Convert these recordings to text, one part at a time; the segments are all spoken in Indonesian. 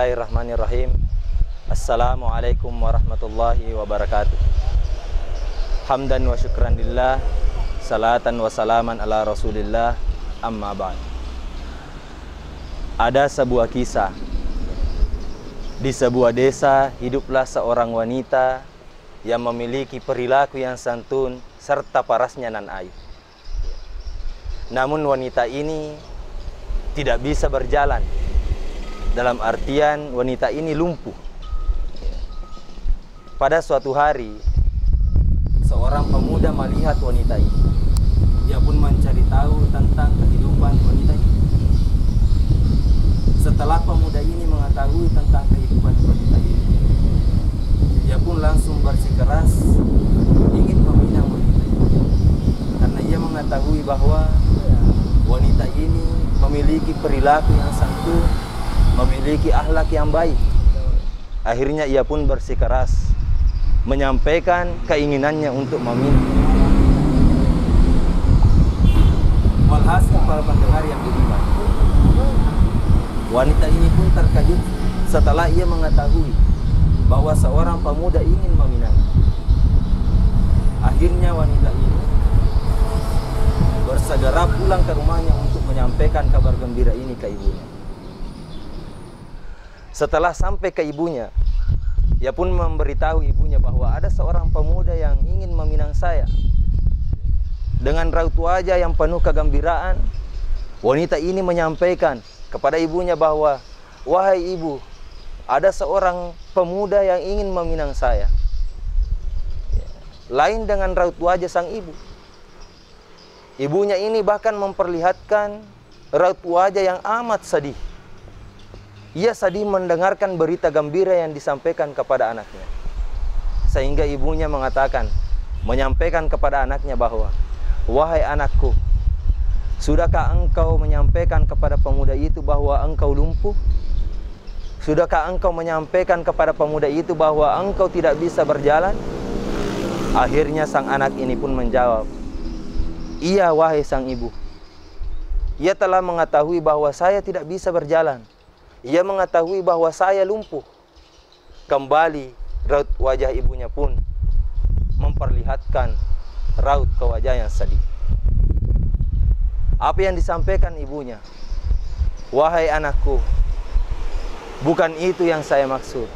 Bismillahirrahmanirrahim. Assalamualaikum warahmatullahi wabarakatuh. Hamdan wa syukran lillah, salatan wa salaman ala rasulillah, amma ba'd. Ada sebuah kisah. Di sebuah desa hiduplah seorang wanita yang memiliki perilaku yang santun serta parasnya nan ayu. Namun wanita ini tidak bisa berjalan. Dalam artian wanita ini lumpuh. Pada suatu hari, seorang pemuda melihat wanita ini. Dia pun mencari tahu tentang kehidupan wanita ini. Setelah pemuda ini mengetahui tentang kehidupan wanita ini, dia pun langsung bersikeras ingin meminang wanita ini. Karena ia mengetahui bahwa wanita ini memiliki perilaku yang santun, memiliki akhlak yang baik. Akhirnya ia pun bersikeras menyampaikan keinginannya untuk meminang. Walhasil para pendengar yang budiman, wanita ini pun terkejut setelah ia mengetahui bahwa seorang pemuda ingin meminang. Akhirnya wanita ini bersegera pulang ke rumahnya untuk menyampaikan kabar gembira ini ke ibunya. Setelah sampai ke ibunya, ia pun memberitahu ibunya bahwa ada seorang pemuda yang ingin meminang saya. Dengan raut wajah yang penuh kegembiraan, wanita ini menyampaikan kepada ibunya bahwa, "Wahai ibu, ada seorang pemuda yang ingin meminang saya." Lain dengan raut wajah sang ibu. Ibunya ini bahkan memperlihatkan raut wajah yang amat sedih. Ia sedih mendengarkan berita gembira yang disampaikan kepada anaknya. Sehingga ibunya menyampaikan kepada anaknya bahwa, "Wahai anakku, sudahkah engkau menyampaikan kepada pemuda itu bahwa engkau lumpuh? Sudahkah engkau menyampaikan kepada pemuda itu bahwa engkau tidak bisa berjalan?" Akhirnya sang anak ini pun menjawab, "Iya wahai sang ibu. Ia telah mengetahui bahwa saya tidak bisa berjalan. Ia mengetahui bahwa saya lumpuh." Kembali raut wajah ibunya pun memperlihatkan raut wajah yang sedih. Apa yang disampaikan ibunya? "Wahai anakku, bukan itu yang saya maksud.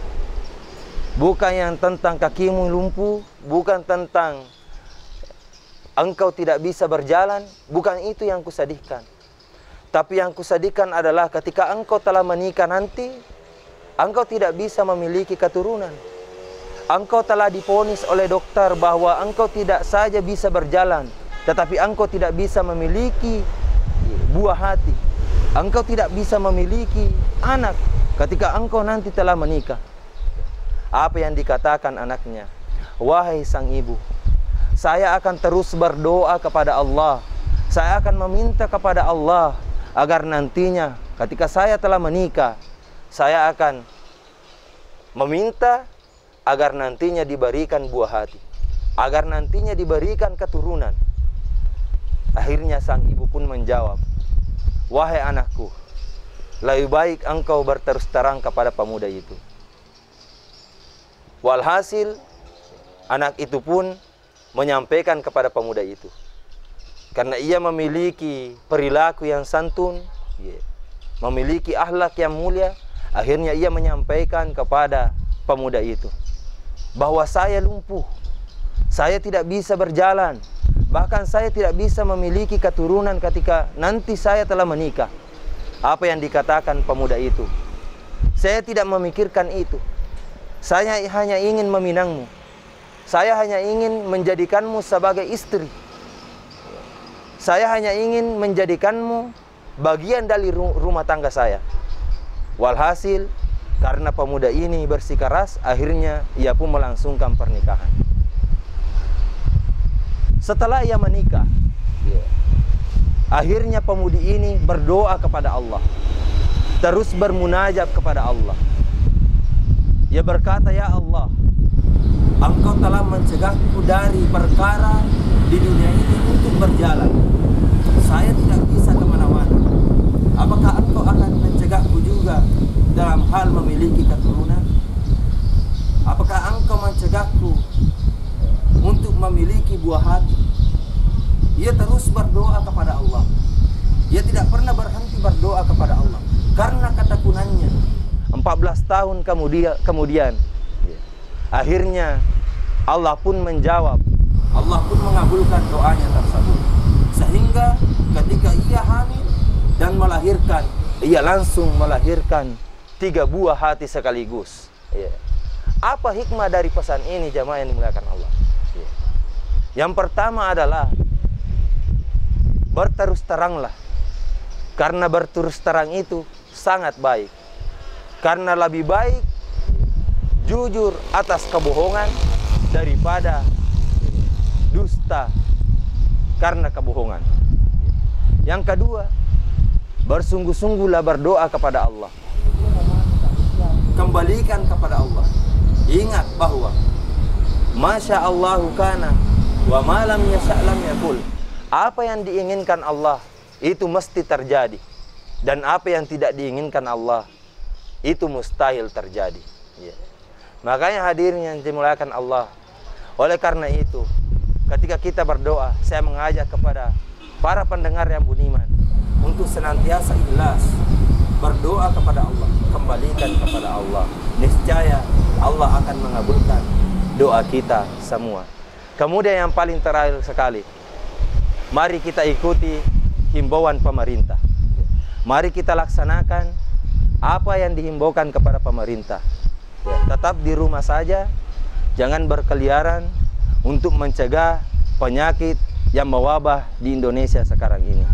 Bukan yang tentang kakimu lumpuh, bukan tentang engkau tidak bisa berjalan, bukan itu yang kusedihkan. Tapi yang kusedihkan adalah ketika engkau telah menikah nanti, engkau tidak bisa memiliki keturunan. Engkau telah divonis oleh dokter bahwa engkau tidak saja bisa berjalan, tetapi engkau tidak bisa memiliki buah hati. Engkau tidak bisa memiliki anak ketika engkau nanti telah menikah." Apa yang dikatakan anaknya? "Wahai sang ibu, saya akan terus berdoa kepada Allah. Saya akan meminta kepada Allah agar nantinya ketika saya telah menikah, saya akan meminta agar nantinya diberikan buah hati, agar nantinya diberikan keturunan." Akhirnya sang ibu pun menjawab, "Wahai anakku, lebih baik engkau berterus terang kepada pemuda itu." Walhasil, anak itu pun menyampaikan kepada pemuda itu. Karena ia memiliki perilaku yang santun, memiliki akhlak yang mulia, akhirnya ia menyampaikan kepada pemuda itu bahwa saya lumpuh, saya tidak bisa berjalan, bahkan saya tidak bisa memiliki keturunan ketika nanti saya telah menikah. Apa yang dikatakan pemuda itu? "Saya tidak memikirkan itu. Saya hanya ingin meminangmu. Saya hanya ingin menjadikanmu sebagai istri. Saya hanya ingin menjadikanmu bagian dari rumah tangga saya." Walhasil, karena pemuda ini bersikeras, akhirnya ia pun melangsungkan pernikahan. Setelah ia menikah, akhirnya pemudi ini berdoa kepada Allah, terus bermunajat kepada Allah. Ia berkata, "Ya Allah, Engkau telah mencegahku dari perkara di dunia ini untuk berjalan. Saya tidak bisa kemana-mana. Apakah Engkau akan mencegah mencegahku juga dalam hal memiliki keturunan? Apakah engkau mencegahku untuk memiliki buah hati? Ia terus berdoa kepada Allah. Ia tidak pernah berhenti berdoa kepada Allah karena ketakunannya. 14 tahun kemudian akhirnya Allah pun menjawab, Allah pun mengabulkan doanya tersebut. Sehingga ketika ia hamil dan melahirkan, ia langsung melahirkan 3 buah hati sekaligus. Apa hikmah dari pesan ini, jamaah yang dimuliakan Allah? Yang pertama adalah berterus teranglah. Karena berterus terang itu sangat baik. Karena lebih baik jujur atas kebohongan daripada dusta karena kebohongan. Yang kedua, bersungguh-sungguhlah berdoa kepada Allah. Kembalikan kepada Allah. Ingat bahwa Masya Allahu kana wa ma lam yasha' lam yakul. Apa yang diinginkan Allah itu mesti terjadi, dan apa yang tidak diinginkan Allah itu mustahil terjadi. Makanya hadirin yang dimuliakan Allah, oleh karena itu ketika kita berdoa, saya mengajak kepada para pendengar yang budiman untuk senantiasa ikhlas berdoa kepada Allah, kembalikan kepada Allah. Niscaya Allah akan mengabulkan doa kita semua. Kemudian yang paling terakhir sekali, mari kita ikuti himbauan pemerintah. Mari kita laksanakan apa yang dihimbaukan kepada pemerintah. Tetap di rumah saja, jangan berkeliaran untuk mencegah penyakit yang mewabah di Indonesia sekarang ini.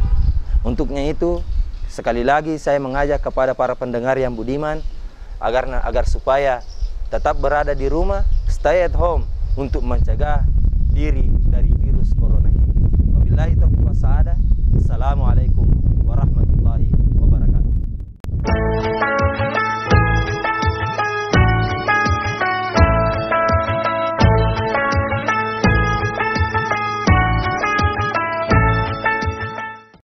Untuknya itu, sekali lagi saya mengajak kepada para pendengar yang budiman agar supaya tetap berada di rumah, stay at home untuk mencegah diri dari virus corona ini. Wabillahi taufiq wa sa'adah. Assalamualaikum warahmatullahi wabarakatuh.